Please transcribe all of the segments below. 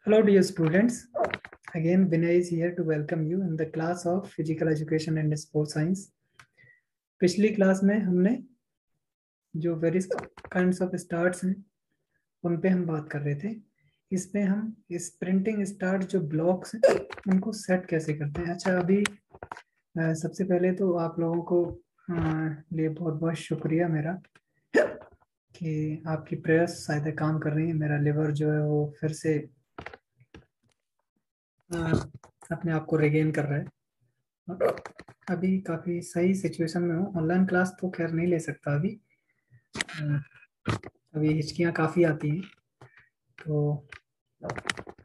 Hello dear students, again Vinay is here to welcome you in the class of Physical Education and Sport Science. पिछली class में हमने जो various kinds of starts हैं उन पे हम बात कर रहे थे। इसमें हम स्प्रिंटिंग स्टार्ट जो ब्लॉक्स हैं उनको सेट कैसे करते हैं। अच्छा, अभी सबसे पहले तो आप लोगों को लिए बहुत बहुत शुक्रिया मेरा कि आपकी प्रेयर्स शायद काम कर रही है। मेरा लिवर जो है वो फिर से अपने आप को रिगेन कर रहा है। अभी काफ़ी सही सिचुएशन में हूँ। ऑनलाइन क्लास तो खैर नहीं ले सकता अभी हिचकियाँ काफ़ी आती हैं, तो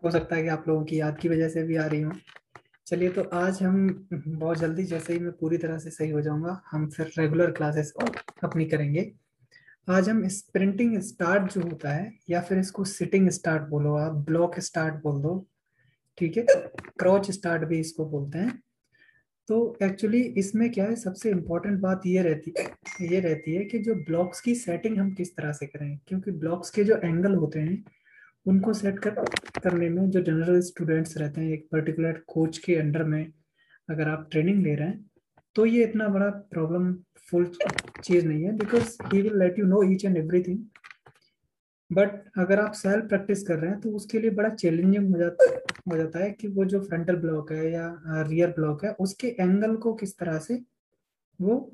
हो सकता है कि आप लोगों की याद की वजह से भी आ रही हूँ। चलिए, तो आज हम बहुत जल्दी, जैसे ही मैं पूरी तरह से सही हो जाऊँगा, हम फिर रेगुलर क्लासेस अपनी करेंगे। आज हम स्प्रिंटिंग स्टार्ट जो होता है, या फिर इसको सिटिंग स्टार्ट बोलो, आप ब्लॉक स्टार्ट बोल दो, ठीक है, क्रॉच स्टार्ट भी इसको बोलते हैं। तो एक्चुअली इसमें क्या है, सबसे इम्पोर्टेंट बात ये रहती है कि जो ब्लॉक्स की सेटिंग हम किस तरह से करें, क्योंकि ब्लॉक्स के जो एंगल होते हैं उनको सेट करने में जो जनरल स्टूडेंट्स रहते हैं, एक पर्टिकुलर कोच के अंडर में अगर आप ट्रेनिंग ले रहे हैं, तो ये इतना बड़ा प्रॉब्लम फुल चीज़ नहीं है, because he will let you know each and everything. But अगर आप सेल्फ प्रैक्टिस कर रहे हैं तो उसके लिए बड़ा चैलेंजिंग हो जाता है कि वो जो फ्रंटल ब्लॉक है या रियर ब्लॉक है, उसके एंगल को किस तरह से वो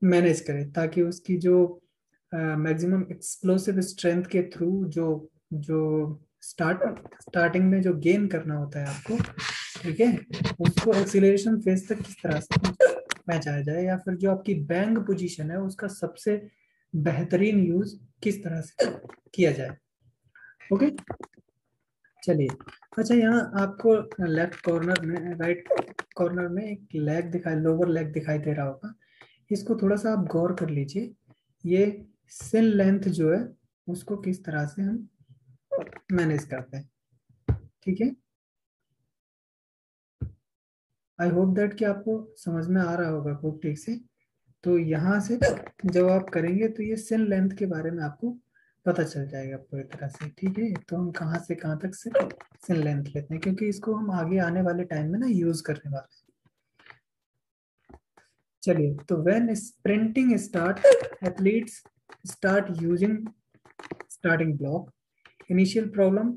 मैनेज करे, ताकि उसकी जो मैक्सिमम एक्सप्लोसिव स्ट्रेंथ के थ्रू जो जो स्टार्टिंग में जो गेन करना होता है आपको, ठीक है, उसको एक्सीलरेशन फेज तक किस तरह से पहुंचाया जाए, या फिर जो आपकी बैंग पोजीशन है उसका सबसे बेहतरीन यूज किस तरह से किया जाए। ओके, चलिए। अच्छा, यहाँ आपको लेफ्ट कॉर्नर में, राइट कॉर्नर में एक लेग दिखाई, लोअर लेग दिखाई दे रहा होगा। इसको थोड़ा सा आप गौर कर लीजिए। ये सिन लेंथ जो है उसको किस तरह से हम मैनेज करते हैं, ठीक है। आई होप दैट कि आपको समझ में आ रहा होगा खूब ठीक से। तो यहाँ से जब आप करेंगे तो ये सिन लेंथ के बारे में आपको पता चल जाएगा पूरी तरह से, ठीक है। तो हम कहाँ से कहाँ तक से सिन लेंथ लेते हैं, क्योंकि इसको हम आगे आने वाले टाइम में ना यूज करने वाले हैं। चलिए, तो when sprinting start, athletes start using starting block. Initial problem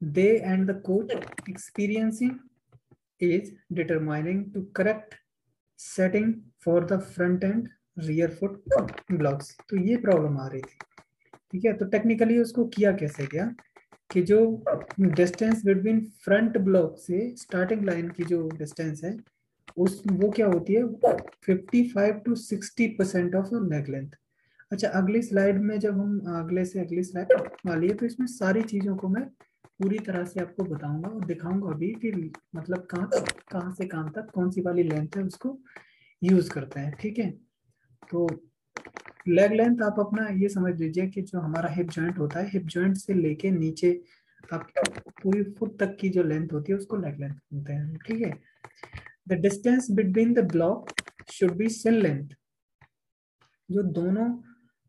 they and the coach experiencing is determining to correct setting for the front and rear foot blocks. तो ये प्रॉब्लम आ रही थी, ठीक है। तो टेक्निकली उसको किया कैसे गया कि जो डिस्टेंस बिटवीन फ्रंट ब्लॉक से स्टार्टिंग लाइन की जो डिस्टेंस है उस वो क्या होती है, 55 to 60% ऑफ लेग लेंथ। अच्छा, अगली स्लाइड में जब हम अगले से अगली स्लाइड वाली है तो इसमें सारी चीजों को मैं पूरी तरह से आपको बताऊंगा और दिखाऊंगा अभी कि मतलब कहाँ से कहाँ तक कौन सी वाली लेंथ है उसको यूज करते हैं, ठीक है। तो लेग लेंथ आप अपना ये समझ लीजिए कि जो हमारा हिप जॉइंट होता है, हिप जॉइंट से लेके नीचे आप पूरी फुट तक की जो लेंथ होती है उसको लेग लेंथ बोलते हैं, ठीक है। The distance between the block should be shin length. जो दोनों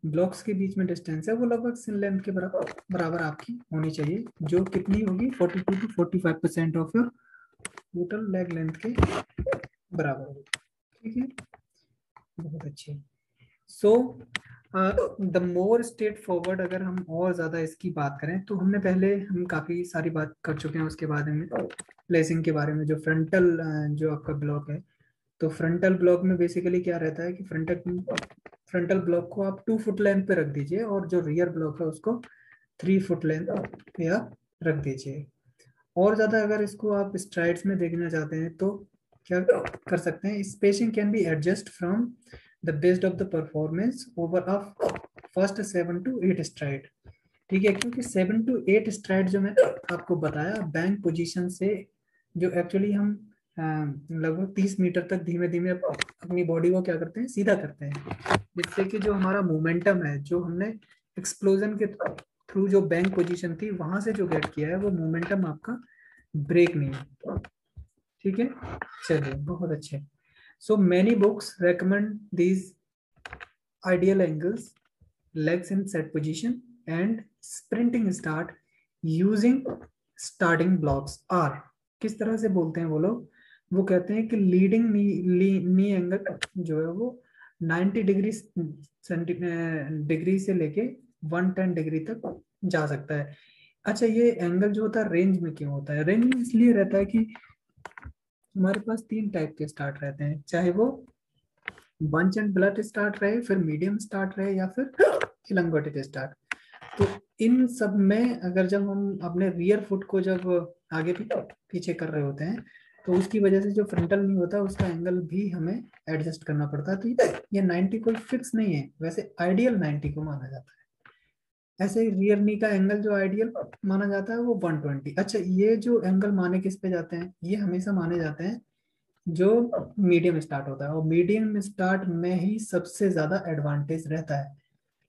ब्लॉक्स के बीच में डिस्टेंस है वो लगभग सिन लेंथ के बराबर आपकी होनी चाहिए, जो कितनी होगी, 42 to 45% of your total leg length के बराबर होगी, ठीक है। बहुत अच्छे। So the more straight forward, अगर हम और ज्यादा इसकी बात करें तो हमने पहले हम काफी सारी बात कर चुके हैं उसके बारे में, प्लेसिंग के बारे में। जो फ्रंटल जो आपका ब्लॉक है, तो फ्रंटल ब्लॉक में बेसिकली क्या रहता है कि फ्रंटल ब्लॉक को आप 2 फुट लेंथ पे रख दीजिए, और जो रियर ब्लॉक है उसको 3 फुट लेंथ पे आप रख दीजिए। और ज्यादा अगर इसको आप स्ट्राइड्स में देखना चाहते हैं तो क्या कर सकते हैं, spacing can be adjust from the based of the performance over of first 7 to 8 STRIDE, ठीक है। क्योंकि 7 to 8 स्ट्राइड जो मैंने आपको बताया, बैंक पोजीशन से जो एक्चुअली हम लगभग 30 मीटर तक धीमे धीमे अपनी बॉडी को क्या करते हैं, सीधा करते हैं, जिससे कि जो हमारा मोमेंटम है, जो हमने एक्सप्लोजन के थ्रू जो बैंक पोजीशन थी वहां से जो गेट किया है, वो मोमेंटम आपका ब्रेक नहीं है, ठीक है। चलिए, बहुत अच्छे। So many books recommend these ideal angles, legs in set position and sprinting start using starting blocks are, किस तरह से बोलते हैं वो लोग, वो कहते हैं कि लीडिंग नी एंगल जो है वो 90 डिग्री डिग्री से लेके 110 डिग्री तक जा सकता है। अच्छा, ये एंगल जो होता है रेंज में क्यों होता है? रेंज में इसलिए रहता है कि हमारे पास 3 टाइप के स्टार्ट रहते हैं, चाहे वो बंच एंड ब्लट स्टार्ट रहे, फिर मीडियम स्टार्ट रहे, या फिर इलंगोटेड स्टार्ट। तो इन सब में अगर जब हम अपने रियर फुट को जब आगे पीछे कर रहे होते हैं तो उसकी वजह से जो फ्रंटल नहीं होता उसका एंगल भी हमें एडजस्ट करना पड़ता है। तो ये 90 कोई फिक्स नहीं है, वैसे आइडियल 90 को माना जाता है। ऐसे ही रियर नी का एंगल जो आइडियल माना जाता है वो 120। अच्छा, ये जो एंगल माने किस पे जाते हैं? ये हमेशा माने जाते हैं जो मीडियम स्टार्ट होता है, और मीडियम स्टार्ट में ही सबसे ज्यादा एडवांटेज रहता है।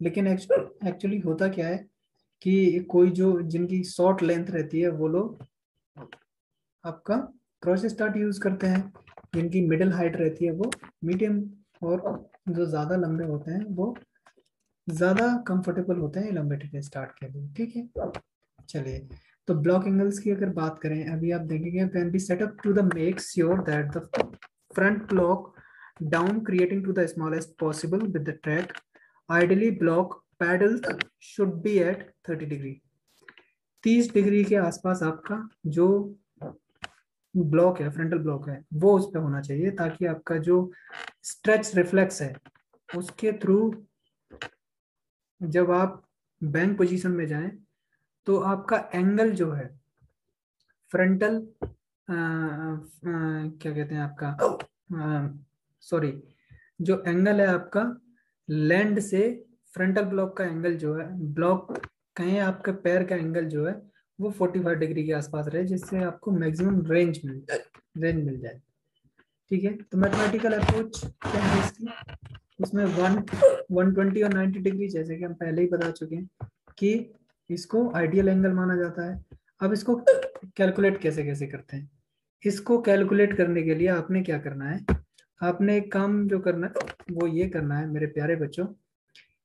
लेकिन एक्चुअली होता क्या है कि कोई जो जिनकी शॉर्ट लेंथ रहती है वो लोग आपका क्रॉस स्टार्ट यूज करते हैं, जिनकी मिडिल हाइट रहती है वो मीडियम, और जो ज्यादा लंबे होते हैं वो ज्यादा कंफर्टेबल होते हैं इलॉन्गेटेड स्टार्ट के लिए। ठीक है, चलिए। तो ब्लॉक एंगल्स की अगर बात करें, अभी आप देखेंगे when we set up to the make sure that the front block down creating to the smallest possible with the track, ideally block pedals should be at 30 degree. 30 degree के आसपास आपका जो ब्लॉक है, फ्रंटल ब्लॉक है, वो उस पर होना चाहिए, ताकि आपका जो स्ट्रेच रिफ्लेक्स है उसके थ्रू जब आप बैंक पोजीशन में जाएं तो आपका एंगल जो है फ्रंटल क्या कहते हैं आपका, सॉरी, जो एंगल है आपका लैंड से फ्रंटल ब्लॉक का एंगल जो है, ब्लॉक कहें आपके पैर का एंगल जो है वो 45 डिग्री के आसपास रहे, जिससे आपको मैक्सिमम रेंज मिल जाए। ठीक है, तो मैथमेटिकल अप्रोच क्या है इसकी? इसमें 120 और 90 डिग्री, जैसे कि हम पहले ही बता चुके हैं कि इसको आइडियल एंगल माना जाता है। अब इसको कैलकुलेट कैसे कैसे करते हैं? इसको कैलकुलेट करने के लिए आपने क्या करना है, आपने एक काम जो करना है वो ये करना है मेरे प्यारे बच्चों,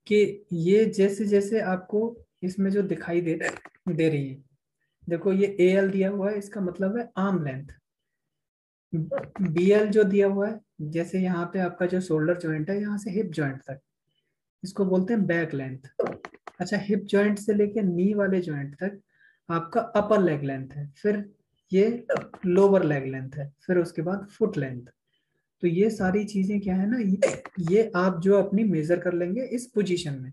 कि ये जैसे जैसे आपको इसमें जो दिखाई दे रही है, देखो ये AL दिया हुआ है, इसका मतलब है आर्म लेंथ। BL जो दिया हुआ है, जैसे यहाँ पे आपका जो शोल्डर जॉइंट है यहाँ से हिप जॉइंट तक, इसको बोलते हैं बैक लेंथ। अच्छा, हिप जॉइंट से लेके नी वाले जॉइंट तक आपका अपर लेग लेंथ है, फिर ये लोअर लेग लेंथ है, फिर उसके बाद फुट लेंथ। तो ये सारी चीजें क्या है ना, ये आप जो अपनी मेजर कर लेंगे इस पोजीशन में।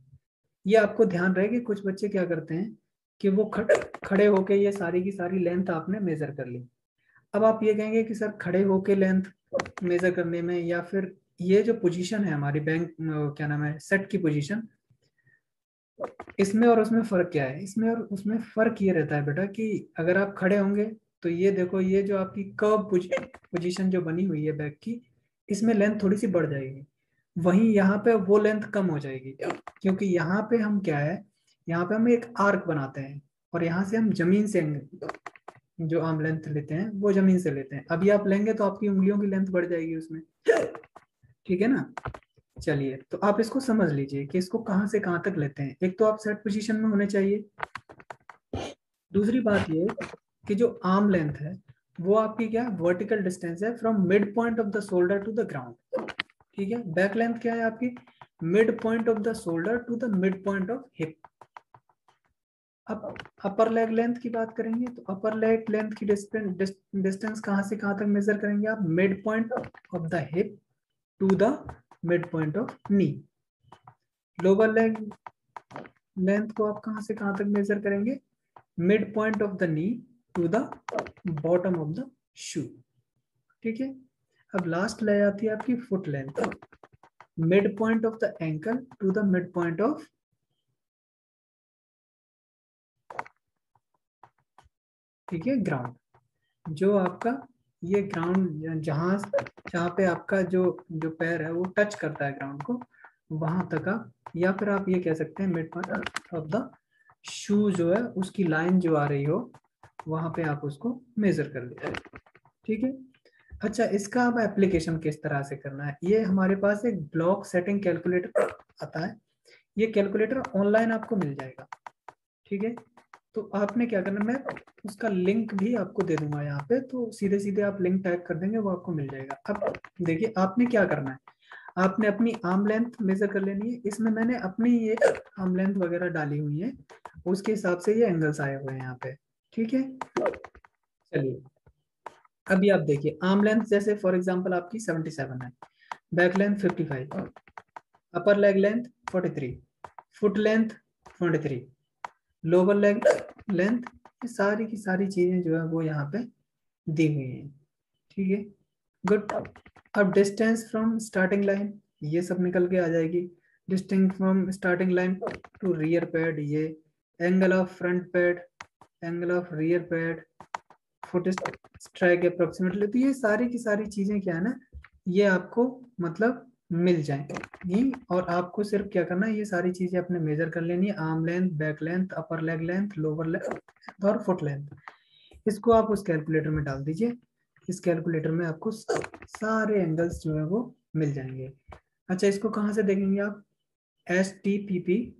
ये आपको ध्यान रहे कि कुछ बच्चे क्या करते हैं कि वो खड़े होके ये सारी की सारी लेंथ आपने मेजर कर ली। अब आप ये कहेंगे कि सर खड़े होके लेंथ मेजर करने में, या फिर ये जो पोजीशन है हमारी बैंक क्या नाम है सेट की पोजीशन, इसमें और उसमें फर्क क्या है? इसमें और उसमें फर्क ये रहता है बेटा कि अगर आप खड़े होंगे तो ये देखो, ये जो आपकी कर्व पोजीशन जो बनी हुई है बैक की, इसमें लेंथ थोड़ी सी बढ़ जाएगी, वहीं यहाँ पे वो लेंथ कम हो जाएगी, क्योंकि यहाँ पे हम क्या है, यहाँ पे हम एक आर्क बनाते हैं, और यहाँ से हम जमीन से जो आर्म लेंथ लेते हैं वो जमीन से लेते हैं। अभी आप लेंगे तो आपकी उंगलियों की लेंथ बढ़ जाएगी उसमें। ठीक है ना? चलिए, तो आप इसको समझ लीजिए कि इसको कहां से कहां तक लेते हैं। एक तो आप सेट पोजीशन में होने चाहिए, दूसरी बात ये कि जो आर्म लेंथ है वो आपकी क्या वर्टिकल डिस्टेंस है from mid point of the shoulder to the ground. ठीक है, बैक लेंथ क्या है आपकी? Mid point of the shoulder to the mid point of hip. अब अपर लेग लेंथ की बात करेंगे तो अपर लेग लेंथ की डिस्टेंस कहां से कहां तक मेजर करेंगे आप? Mid point of the hip to the mid point of knee. Lower leg length को आप कहां से कहां तक मेजर करेंगे? Mid point of the knee to the bottom of the shoe. ठीक है, अब लास्ट ले आती है आपकी foot length, mid point of the ankle to the mid point of, ठीक है, ग्राउंड। जो आपका ये ग्राउंड जहां जहां पे आपका जो जो पैर है वो टच करता है ग्राउंड को, वहां तक आप, या फिर आप ये कह सकते हैं मिड पॉइंट ऑफ द शू जो है उसकी लाइन जो आ रही हो वहां पे आप उसको मेजर कर लीजिए। ठीक है, अच्छा, इसका अब एप्लीकेशन किस तरह से करना है? ये हमारे पास एक ब्लॉक सेटिंग कैलकुलेटर आता है, ये कैलकुलेटर ऑनलाइन आपको मिल जाएगा। ठीक है, तो आपने क्या करना, मैं उसका लिंक भी आपको दे दूंगा यहाँ पे, तो सीधे सीधे आप लिंक टाइप कर देंगे, वो आपको मिल जाएगा। अब देखिए आपने क्या करना है, आपने अपनी आर्म लेंथ मेजर कर लेनी है। इसमें मैंने अपनी ये आर्म लेंथ वगैरह डाली हुई है, उसके हिसाब से ये एंगल्स आए हुए हैं यहाँ पे, ठीक है। चलिए अभी आप देखिए, आर्म लेंथ जैसे फॉर एग्जांपल आपकी 77 है, back length 55, upper leg length 43, foot length 23, lower leg length, ये सारी की सारी चीजें जो है वो यहाँ पे दी हुई है, ठीक है। गुड। अब डिस्टेंस फ्रॉम स्टार्टिंग लाइन ये सब निकल के आ जाएगी। Distance from starting line to rear pad, ये angle of front pad, angle of rear pad, foot strike approximately, तो ये सारी की सारी चीजें क्या है ना, ये आपको मतलब मिल जाएंगी। और आपको सिर्फ क्या करना है, ये सारी चीजें अपने मेजर कर लेनी है, आर्म लेंथ, बैक लेंथ, अपर लेग लेंथ, लोअर लेग और फुट लेंथ। इसको आप उस कैलकुलेटर में डाल दीजिए, इस कैलकुलेटर में आपको सारे एंगल्स जो है वो मिल जाएंगे। अच्छा इसको कहाँ से देखेंगे आप, HTTP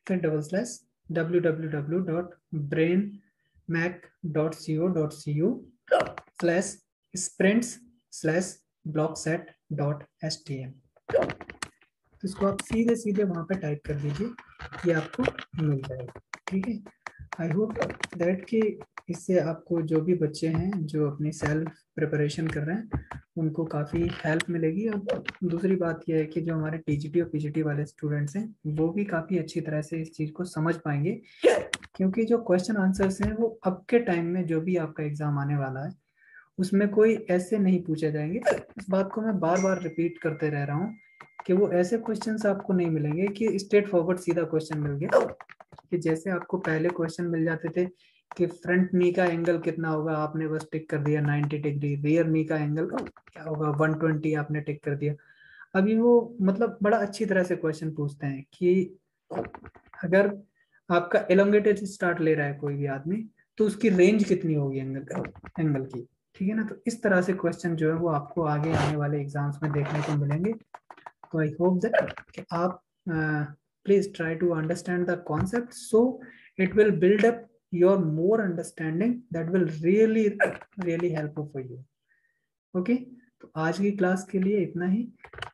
फिर डबल स्लैश www.brainmac.co.cu/sprints/blockset.htm। तो इसको आप सीधे सीधे वहां पे टाइप कर दीजिए, ये आपको मिल जाएगा, ठीक है। आई होप दैट कि इससे आपको जो भी बच्चे हैं जो अपनी सेल्फ प्रिपरेशन कर रहे हैं उनको काफ़ी हेल्प मिलेगी। और दूसरी बात यह है कि जो हमारे TGT और PGT वाले स्टूडेंट्स हैं वो भी काफ़ी अच्छी तरह से इस चीज़ को समझ पाएंगे, क्योंकि जो क्वेश्चन आंसर्स हैं वो अब के टाइम में जो भी आपका एग्जाम आने वाला है उसमें कोई ऐसे नहीं पूछे जाएंगे। इस बात को मैं बार बार रिपीट करते रह रहा हूँ कि वो ऐसे क्वेश्चंस आपको नहीं मिलेंगे कि स्ट्रेट फॉरवर्ड सीधा क्वेश्चन मिल गया, कि जैसे आपको पहले क्वेश्चन मिल जाते थे कि फ्रंट नी का एंगल कितना होगा, आपने बस टिक कर दिया 90 डिग्री, रियर नी का एंगल क्या होगा 120, आपने टिक कर दिया। अभी वो मतलब बड़ा अच्छी तरह से क्वेश्चन पूछते हैं कि अगर आपका एलोंगेटेड स्टार्ट ले रहा है कोई भी आदमी, तो उसकी रेंज कितनी होगी एंगल की, ठीक है ना। तो इस तरह से क्वेश्चन जो है वो आपको आगे आने वाले एग्जाम्स में देखने को मिलेंगे। तो आई होप दैट कि आप please try to understand the concept, so it will build up your more understanding that will really really helpful for you. Okay, तो आज की क्लास के लिए इतना ही,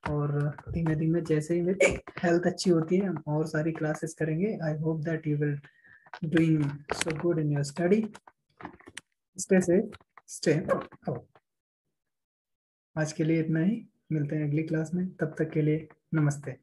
और धीमे धीमे जैसे ही मेरी हेल्थ अच्छी होती है हम और सारी क्लासेस करेंगे। I hope that you will doing so good in your study. Stay safe, stay out. आज के लिए इतना ही, मिलते हैं अगली क्लास में, तब तक के लिए नमस्ते।